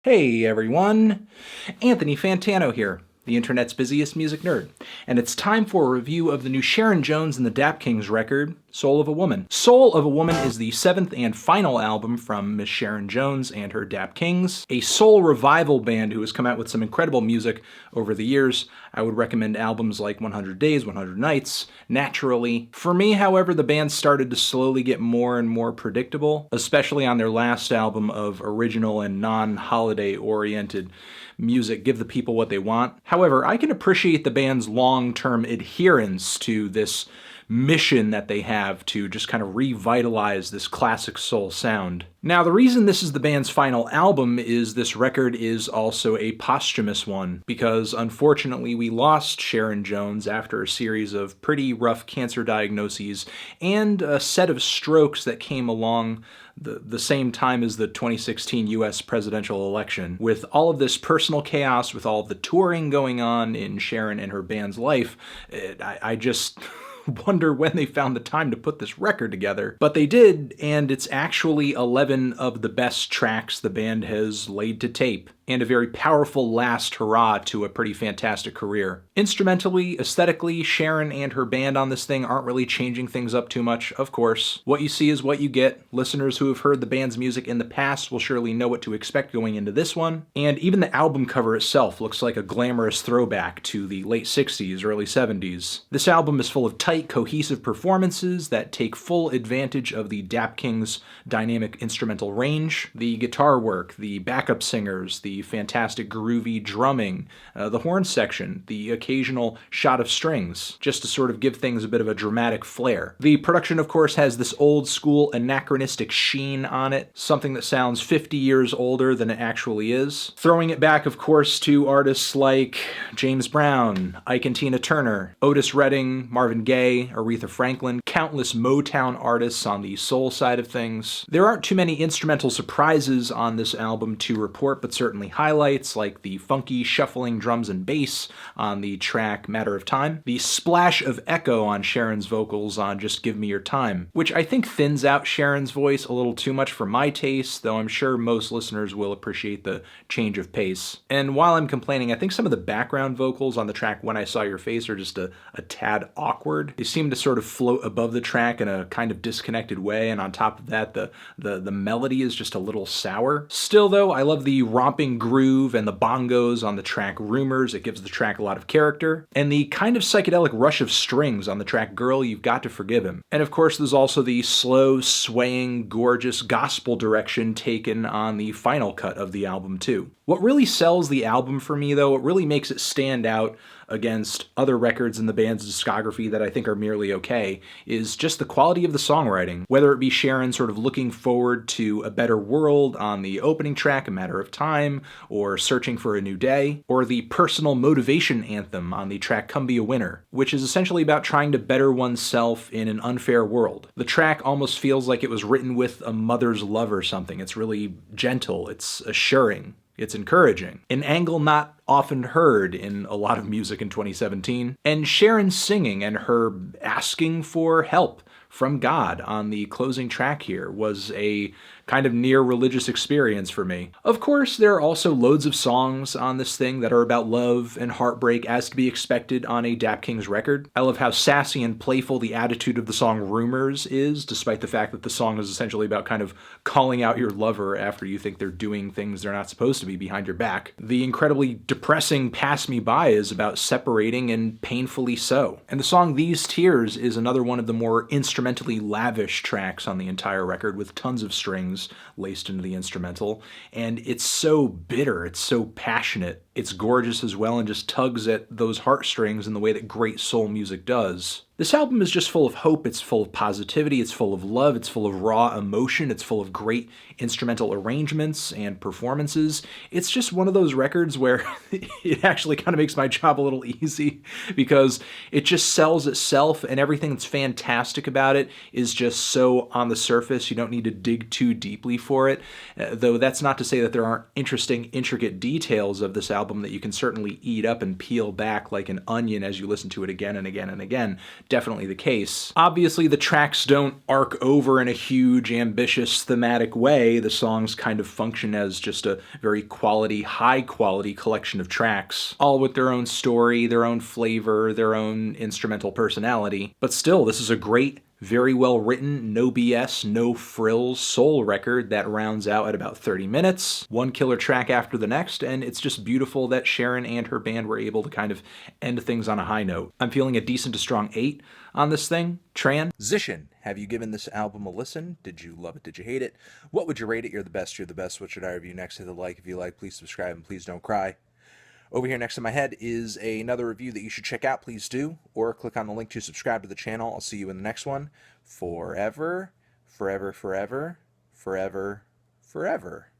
Hey everyone, Anthony Fantano here, the internet's busiest music nerd, and it's time for a review of the new Sharon Jones and the Dap-Kings record, Soul of a Woman. Soul of a Woman is the seventh and final album from Miss Sharon Jones and her Dap-Kings, a soul revival band who has come out with some incredible music over the years. I would recommend albums like 100 Days, 100 Nights, Naturally. For me, however, the band started to slowly get more and more predictable, especially on their last album of original and non-holiday oriented music, Give the People What They Want. However, I can appreciate the band's long-term adherence to this mission that they have to just kind of revitalize this classic soul sound. Now, the reason this is the band's final album is this record is also a posthumous one, because unfortunately we lost Sharon Jones after a series of pretty rough cancer diagnoses and a set of strokes that came along the same time as the 2016 US presidential election. With all of this personal chaos, with all of the touring going on in Sharon and her band's life, I just wonder when they found the time to put this record together. But they did, and it's actually 11 of the best tracks the band has laid to tape, and a very powerful last hurrah to a pretty fantastic career. Instrumentally, aesthetically, Sharon and her band on this thing aren't really changing things up too much, of course. What you see is what you get. Listeners who have heard the band's music in the past will surely know what to expect going into this one. And even the album cover itself looks like a glamorous throwback to the late 60s, early 70s. This album is full of tight, cohesive performances that take full advantage of the Dap-Kings' dynamic instrumental range. The guitar work, the backup singers, the fantastic groovy drumming, the horn section, the occasional shot of strings, just to sort of give things a bit of a dramatic flair. The production, of course, has this old school anachronistic sheen on it, something that sounds 50 years older than it actually is. Throwing it back, of course, to artists like James Brown, Ike and Tina Turner, Otis Redding, Marvin Gaye, Aretha Franklin, countless Motown artists on the soul side of things. There aren't too many instrumental surprises on this album to report, but certainly highlights like the funky shuffling drums and bass on the track Matter of Time, the splash of echo on Sharon's vocals on Just Give Me Your Time, which I think thins out Sharon's voice a little too much for my taste, though I'm sure most listeners will appreciate the change of pace. And while I'm complaining, I think some of the background vocals on the track When I Saw Your Face are just a tad awkward. They seem to sort of float above the track in a kind of disconnected way, and on top of that, the melody is just a little sour. Still though, I love the romping groove and the bongos on the track Rumors. It gives the track a lot of character. And the kind of psychedelic rush of strings on the track Girl, You've Got to Forgive Him. And of course, there's also the slow, swaying, gorgeous gospel direction taken on the final cut of the album too. What really sells the album for me though, what really makes it stand out against other records in the band's discography that I think are merely okay, is just the quality of the songwriting. Whether it be Sharon sort of looking forward to a better world on the opening track, A Matter of Time, or Searching for a New Day, or the personal motivation anthem on the track Come Be a Winner, which is essentially about trying to better oneself in an unfair world. The track almost feels like it was written with a mother's love or something. It's really gentle, it's assuring. It's encouraging, an angle not often heard in a lot of music in 2017. And Sharon singing and her asking for help from God on the closing track here was a kind of near religious experience for me. Of course, there are also loads of songs on this thing that are about love and heartbreak, as to be expected on a Dap-Kings record. I love how sassy and playful the attitude of the song Rumors is, despite the fact that the song is essentially about kind of calling out your lover after you think they're doing things they're not supposed to be behind your back. The incredibly depressing Pass Me By is about separating, and painfully so. And the song These Tears is another one of the more instrumentally lavish tracks on the entire record, with tons of strings laced into the instrumental, and it's so bitter, it's so passionate, it's gorgeous as well, and just tugs at those heartstrings in the way that great soul music does. This album is just full of hope, it's full of positivity, it's full of love, it's full of raw emotion, it's full of great instrumental arrangements and performances. It's just one of those records where it actually kind of makes my job a little easy, because it just sells itself, and everything that's fantastic about it is just so on the surface. You don't need to dig too deeply for it, though that's not to say that there aren't interesting, intricate details of this album album that you can certainly eat up and peel back like an onion as you listen to it again and again and again. Definitely the case. Obviously, the tracks don't arc over in a huge, ambitious, thematic way. The songs kind of function as just a very quality, high-quality collection of tracks, all with their own story, their own flavor, their own instrumental personality. But still, this is a great, very well written, no BS, no frills soul record that rounds out at about 30 minutes, one killer track after the next, and it's just beautiful that Sharon and her band were able to kind of end things on a high note. I'm feeling a decent to strong 8 on this thing. Transition. Have you given this album a listen? Did you love it? Did you hate it? What would you rate it? You're the best. You're the best. What should I review next? Hit the like if you like. Please subscribe and please don't cry. Over here next to my head is another review that you should check out. Please do. Or click on the link to subscribe to the channel. I'll see you in the next one. Forever, forever, forever, forever, forever.